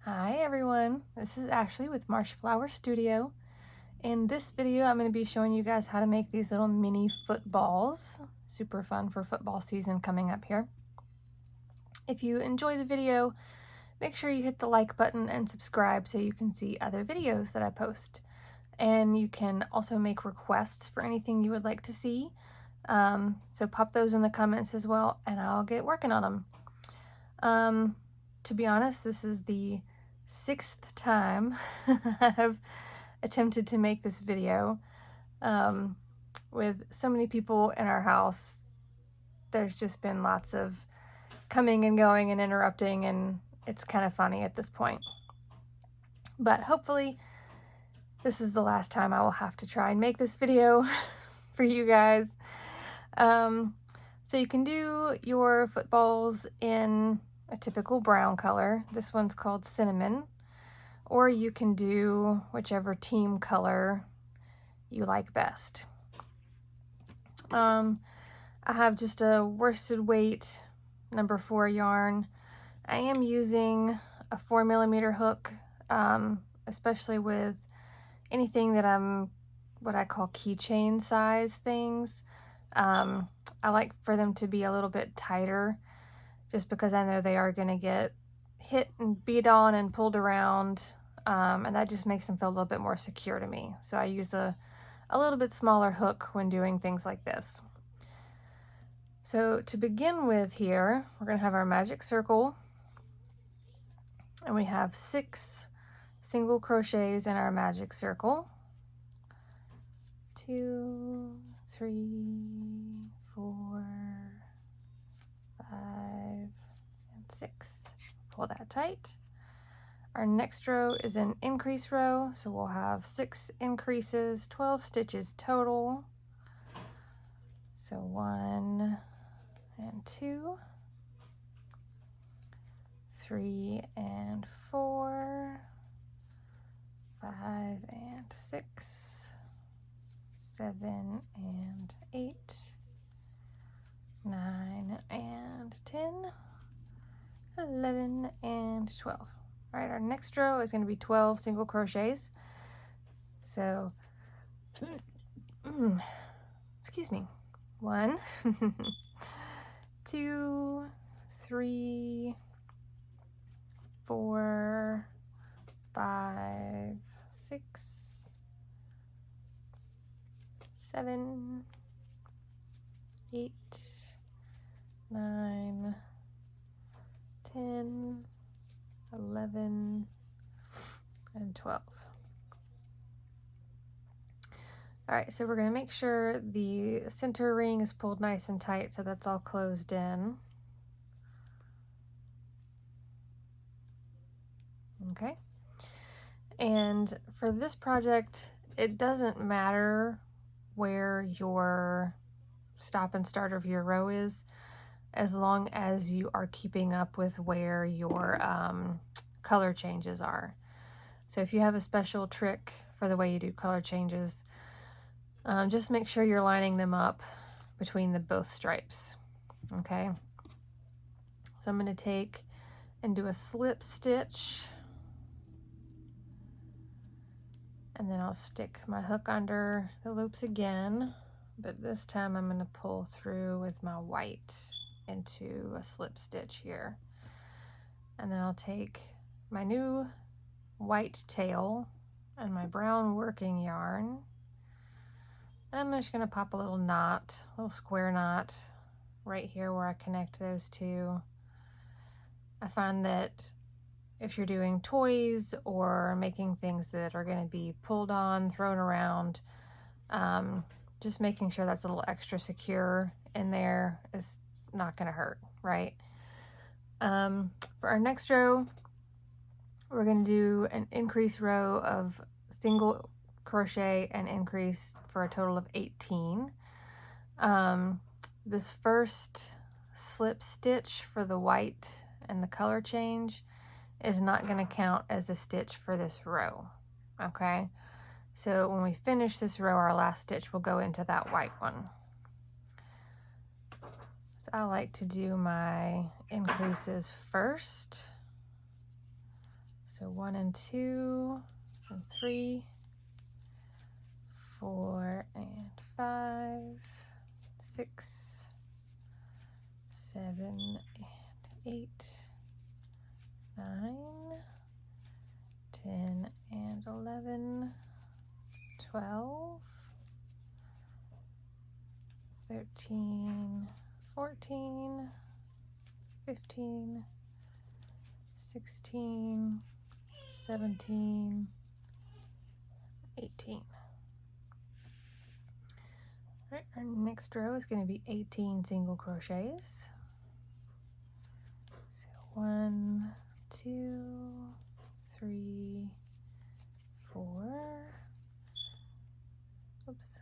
Hi everyone, this is Ashley with Marsh Flower Studio. In this video I'm going to be showing you guys how to make these little mini footballs. Super fun for football season coming up here. If you enjoy the video, make sure you hit the like button and subscribe so you can see other videos that I post. And you can also make requests for anything you would like to see. So pop those in the comments as well and I'll get working on them. To be honest, this is the 6th time I've attempted to make this video. With so many people in our house, there's just been lots of coming and going and interrupting, and it's kind of funny at this point. But hopefully this is the last time I will have to try and make this video for you guys. So you can do your footballs in a typical brown color. This one's called cinnamon. Or you can do whichever team color you like best. I have just a worsted weight number 4 yarn. I am using a 4mm hook, especially with anything that I'm what I call keychain size things. I like for them to be a little bit tighter just because I know they are going to get hit and beat on and pulled around, and that just makes them feel a little bit more secure to me. So I use a little bit smaller hook when doing things like this. So to begin with here, we're going to have our magic circle, and we have 6 single crochets in our magic circle. 2, 3, 4, 5, and 6. Pull that tight. Our next row is an increase row, so we'll have 6 increases, 12 stitches total. So 1 and 2, 3 and 4, 5 and 6, 7 and 8, 9 and 10, 11 and 12. All right, our next row is going to be 12 single crochets. So, excuse me, 1, 2, 3, 4, 5, 6, 7, 8, 9, 10, 11, and 12. All right, so we're going to make sure the center ring is pulled nice and tight so that's all closed in. Okay. And for this project, it doesn't matter where your stop and start of your row is, as long as you are keeping up with where your color changes are. So if you have a special trick for the way you do color changes, just make sure you're lining them up between the both stripes. Okay, so I'm going to take and do a slip stitch, and then I'll stick my hook under the loops again, but this time I'm going to pull through with my white into a slip stitch here. And then I'll take my new white tail and my brown working yarn, and I'm just going to pop a little knot, a little square knot right here where I connect those two. I find that if you're doing toys or making things that are going to be pulled on, thrown around, just making sure that's a little extra secure in there is not going to hurt, right? For our next row, we're going to do an increase row of single crochet and increase for a total of 18. This first slip stitch for the white and the color change is not going to count as a stitch for this row. Okay, so when we finish this row, our last stitch will go into that white one. So I like to do my increases first. So 1 and 2 and 3, 4 and 5, 6, 7 and 8, 9, 10 and 11, 12, 13, 14, 15, 16, 17, 18. All right, our next row is going to be 18 single crochets. So 1, 2, 3, 4, oops,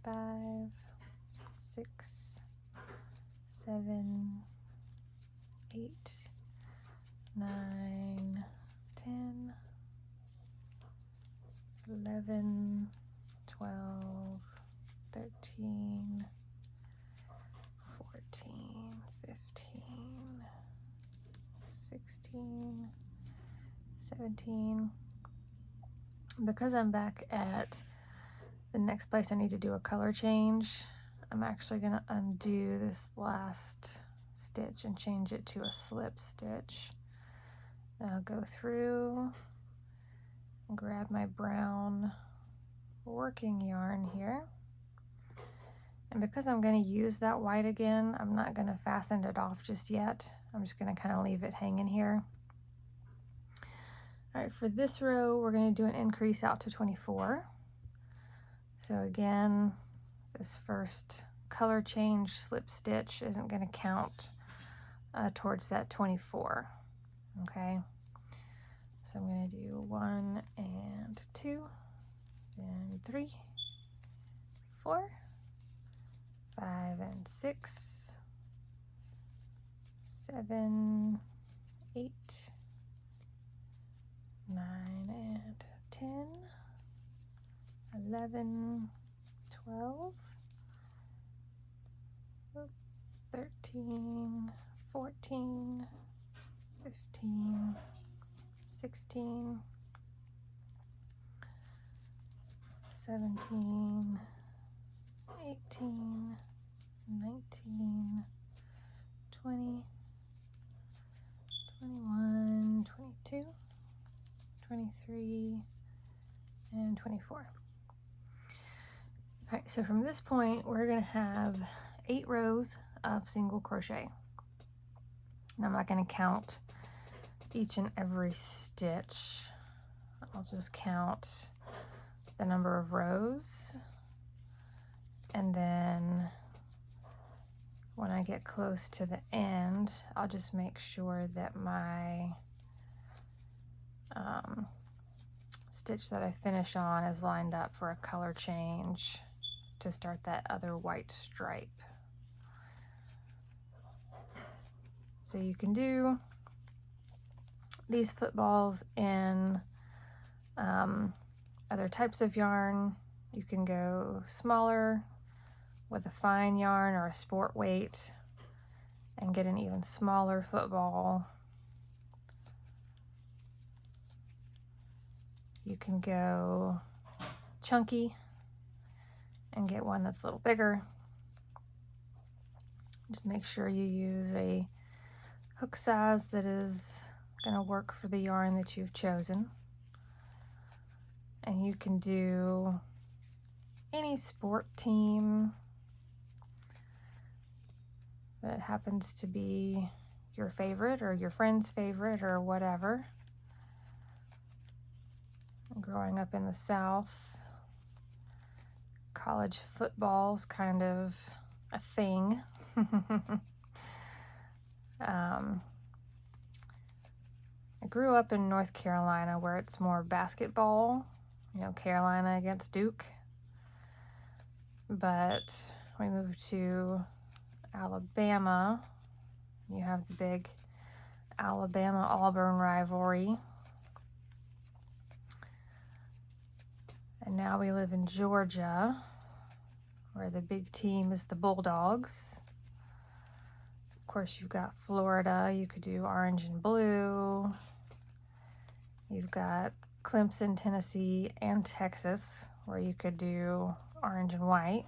5, 6, 7, 8, 9, 10, 11, 12, 13, 14, 15, 16, 17. Because I'm back at the next place I need to do a color change, I'm actually going to undo this last stitch and change it to a slip stitch. Then I'll go through and grab my brown working yarn here. And because I'm going to use that white again, I'm not going to fasten it off just yet. I'm just going to kind of leave it hanging here. All right, for this row, we're going to do an increase out to 24. So again, this first color change slip stitch isn't going to count towards that 24. Okay, so I'm going to do 1 and 2 and 3, 4, 5 and 6, 7, 8, 9 and 10, 11, 12, 13, 14, 15, 16, 17, 18, 19, 20, 21, 22, 23, and 24. All right, so from this point, we're going to have 8 rows of single crochet. And I'm not going to count each and every stitch. I'll just count the number of rows, and then when I get close to the end, I'll just make sure that my stitch that I finish on is lined up for a color change to start that other white stripe. So you can do these footballs in other types of yarn. You can go smaller with a fine yarn or a sport weight and get an even smaller football. You can go chunky and get one that's a little bigger. Just make sure you use a hook size that is going to work for the yarn that you've chosen. And you can do any sport team that happens to be your favorite or your friend's favorite or whatever. Growing up in the South, college football's kind of a thing. I grew up in North Carolina where it's more basketball, you know, Carolina against Duke. But we moved to Alabama. You have the big Alabama-Auburn rivalry. And now we live in Georgia, where the big team is the Bulldogs. Of course, you've got Florida. You could do orange and blue. You've got Clemson, Tennessee, and Texas, where you could do orange and white.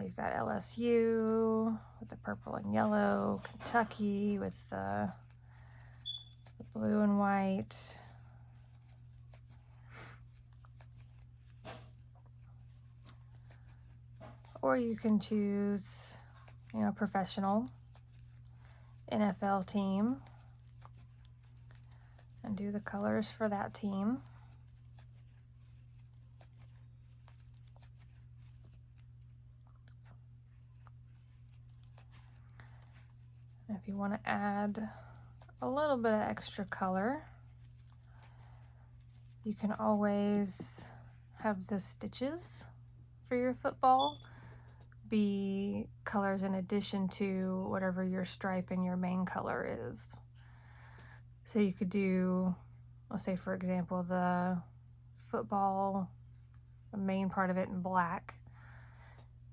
You've got LSU with the purple and yellow, Kentucky with the blue and white. Or you can choose, professional NFL team and do the colors for that team. If you want to add a little bit of extra color, you can always have the stitches for your football be colors in addition to whatever your stripe and your main color is. So you could do, let's say for example, the football, the main part of it in black.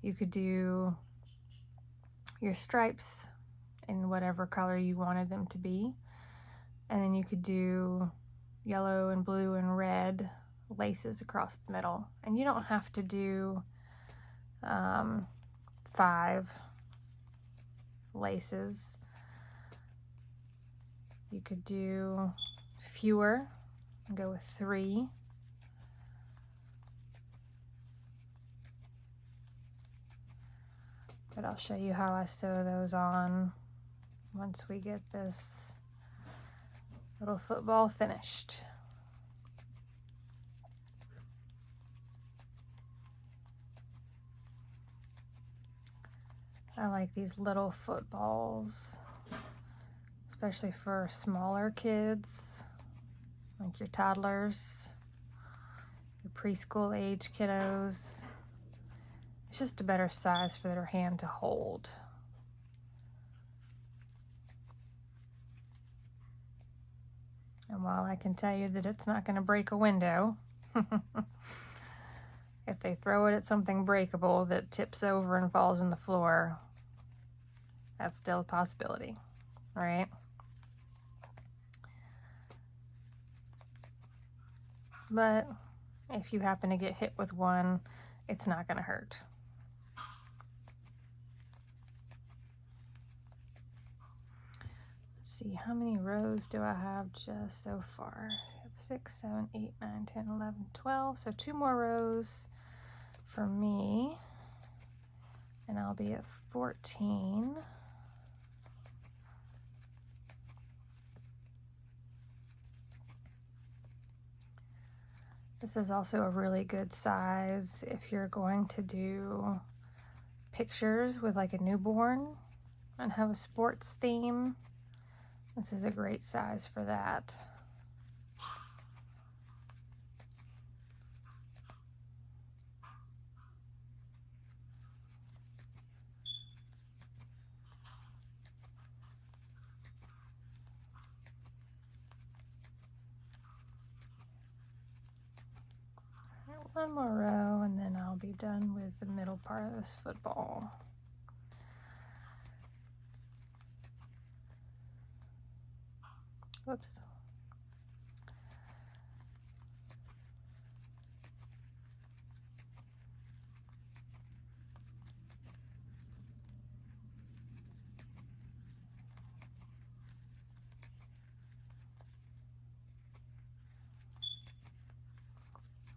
You could do your stripes in whatever color you wanted them to be. And then you could do yellow and blue and red laces across the middle. And you don't have to do 5 laces. You could do fewer and go with 3. But I'll show you how I sew those on once we get this little football finished. I like these little footballs, especially for smaller kids, like your toddlers, your preschool age kiddos. It's just a better size for their hand to hold. And while I can tell you that it's not going to break a window, if they throw it at something breakable that tips over and falls on the floor, that's still a possibility, right? But if you happen to get hit with one, it's not going to hurt. Let's see, how many rows do I have just so far? I have 6, 7, 8, 9, 10, 11, 12. So 2 more rows for me, and I'll be at 14. This is also a really good size if you're going to do pictures with like a newborn and have a sports theme. This is a great size for that. One more row and then I'll be done with the middle part of this football. Whoops.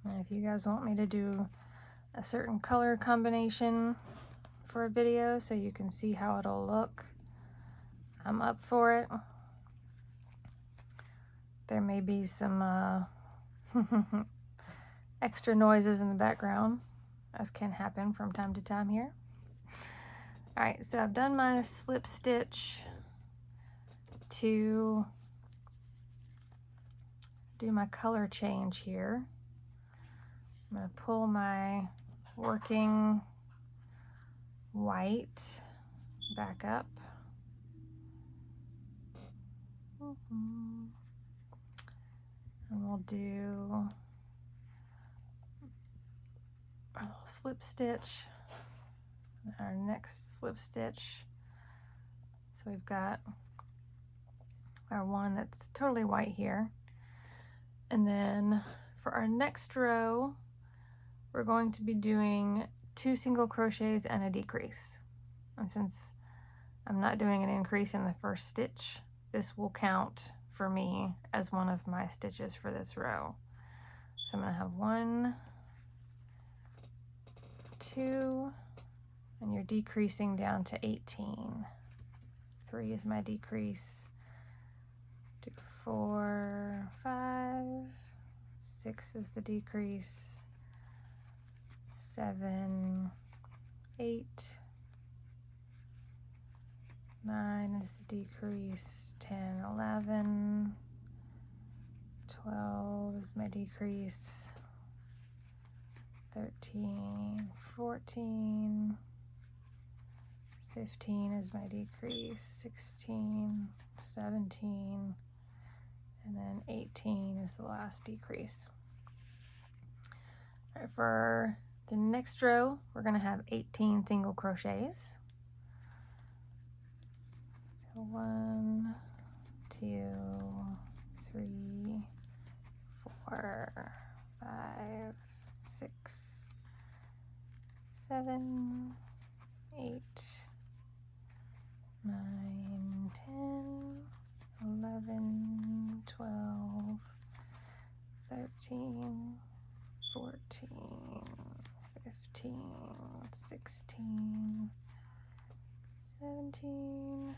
And if you guys want me to do a certain color combination for a video so you can see how it'll look, I'm up for it. There may be some extra noises in the background, as can happen from time to time here. Alright, so I've done my slip stitch to do my color change here. I'm going to pull my working white back up. And we'll do a little slip stitch, our next slip stitch. So we've got our one that's totally white here. And then for our next row, we're going to be doing 2 single crochets and a decrease. And since I'm not doing an increase in the first stitch, this will count for me as one of my stitches for this row. So I'm going to have 1, 2, and you're decreasing down to 18. 3 is my decrease. Do 4, 5, 6 is the decrease. 7, 8, 9 is the decrease. 10, 11, 12 is my decrease. 13, 14, 15 is my decrease. 16, 17, and then 18 is the last decrease. All right, for the next row, we're going to have 18 single crochets. So 1, 2, 3, 4, 5, 6, 7, 8, 9, 10, 11, 12, 13, 14, 15, 16, 17.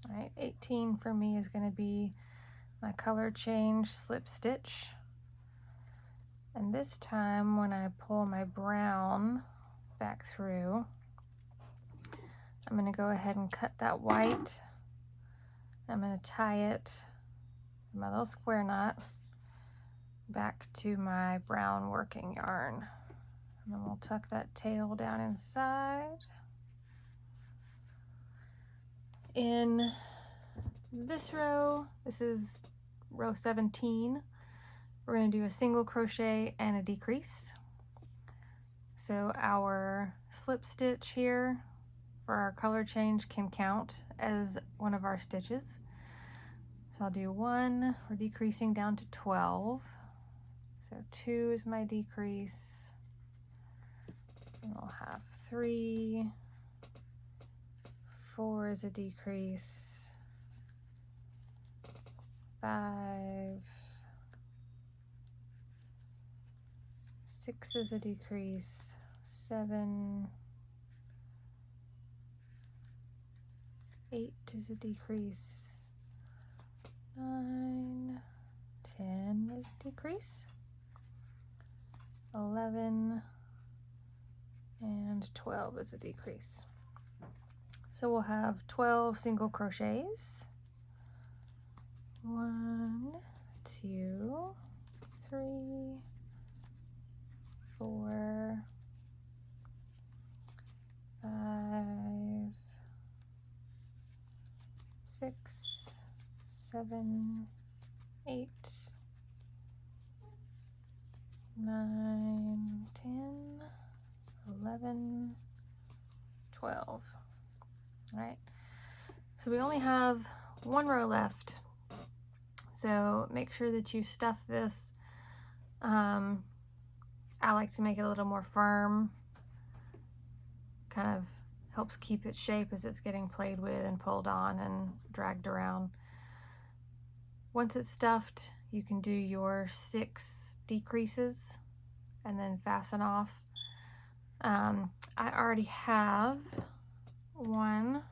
All right, 18 for me is going to be my color change slip stitch. And this time when I pull my brown back through, I'm going to go ahead and cut that white. I'm going to tie it in my little square knot back to my brown working yarn. And then we'll tuck that tail down inside. In this row, this is row 17, we're going to do a single crochet and a decrease. So our slip stitch here for our color change can count as one of our stitches. So I'll do 1, we're decreasing down to 12. So 2 is my decrease. And we'll have 3, 4 is a decrease, 5, 6 is a decrease, 7, 8 is a decrease, 9, 10 is a decrease, 11, and 12 is a decrease. So we'll have 12 single crochets. 1, 2, 3, 4, 5, 6, 7, 8, 9, 10, 11, 12. All right, so we only have 1 row left. So make sure that you stuff this. I like to make it a little more firm. Kind of helps keep its shape as it's getting played with and pulled on and dragged around. Once it's stuffed, you can do your 6 decreases and then fasten off. I already have one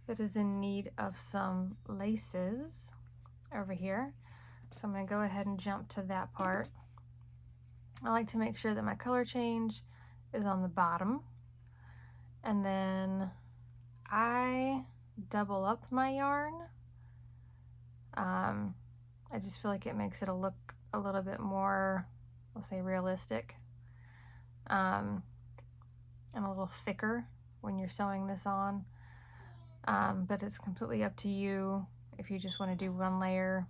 that is in need of some laces over here. So I'm going to go ahead and jump to that part. I like to make sure that my color change is on the bottom. And then I double up my yarn. I just feel like it makes it look a little bit more, we'll say, realistic. And a little thicker when you're sewing this on. But it's completely up to you. If you just want to do 1 layer,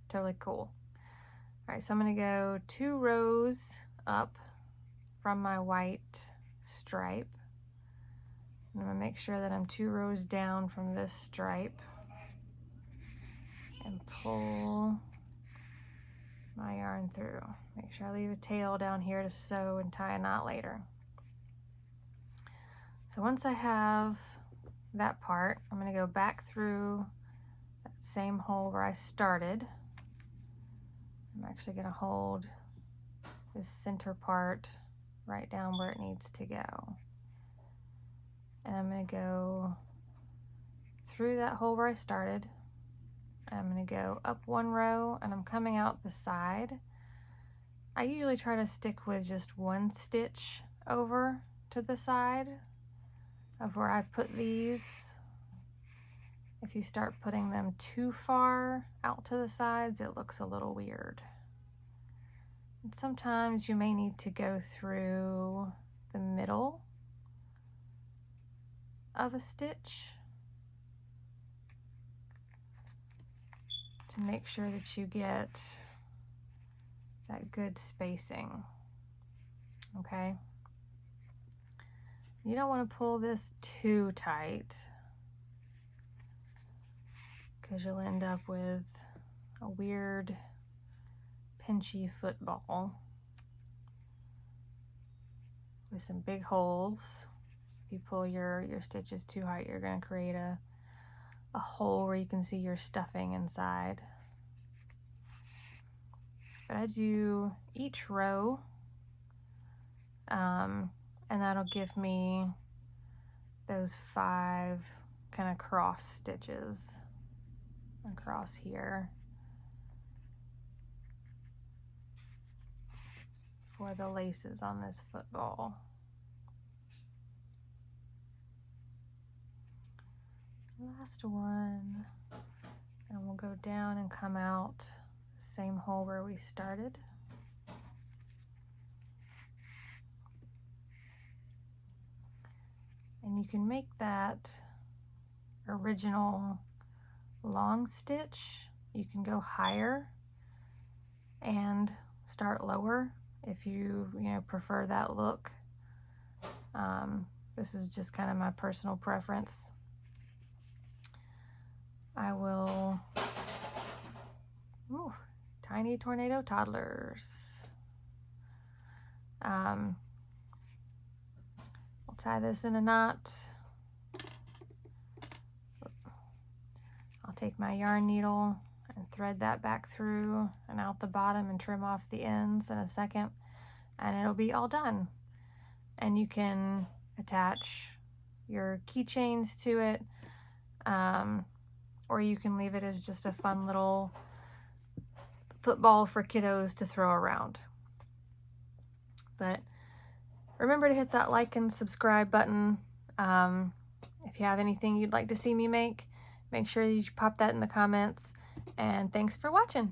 totally cool. All right, so I'm going to go 2 rows up from my white stripe. I'm going to make sure that I'm 2 rows down from this stripe. and pull my yarn through. Make sure I leave a tail down here to sew and tie a knot later. So once I have that part, I'm going to go back through that same hole where I started. I'm actually going to hold this center part right down where it needs to go. And I'm going to go through that hole where I started. I'm going to go up one row and I'm coming out the side. I usually try to stick with just one stitch over to the side of where I put these. If you start putting them too far out to the sides, it looks a little weird. And sometimes you may need to go through the middle of a stitch to make sure that you get that good spacing, okay? You don't want to pull this too tight because you'll end up with a weird pinchy football with some big holes. If you pull your stitches too high, you're going to create a hole where you can see your stuffing inside. But I do each row, and that'll give me those 5 kind of cross stitches across here for the laces on this football. Last one, and we'll go down and come out same hole where we started. And you can make that original long stitch. You can go higher and start lower if you prefer that look. This is just kind of my personal preference. I will, ooh, tiny tornado toddlers. We'll tie this in a knot. I'll take my yarn needle and thread that back through and out the bottom and trim off the ends in a second, and it'll be all done. And you can attach your keychains to it, or you can leave it as just a fun little football for kiddos to throw around. But remember to hit that like and subscribe button. If you have anything you'd like to see me make sure you pop that in the comments. And thanks for watching.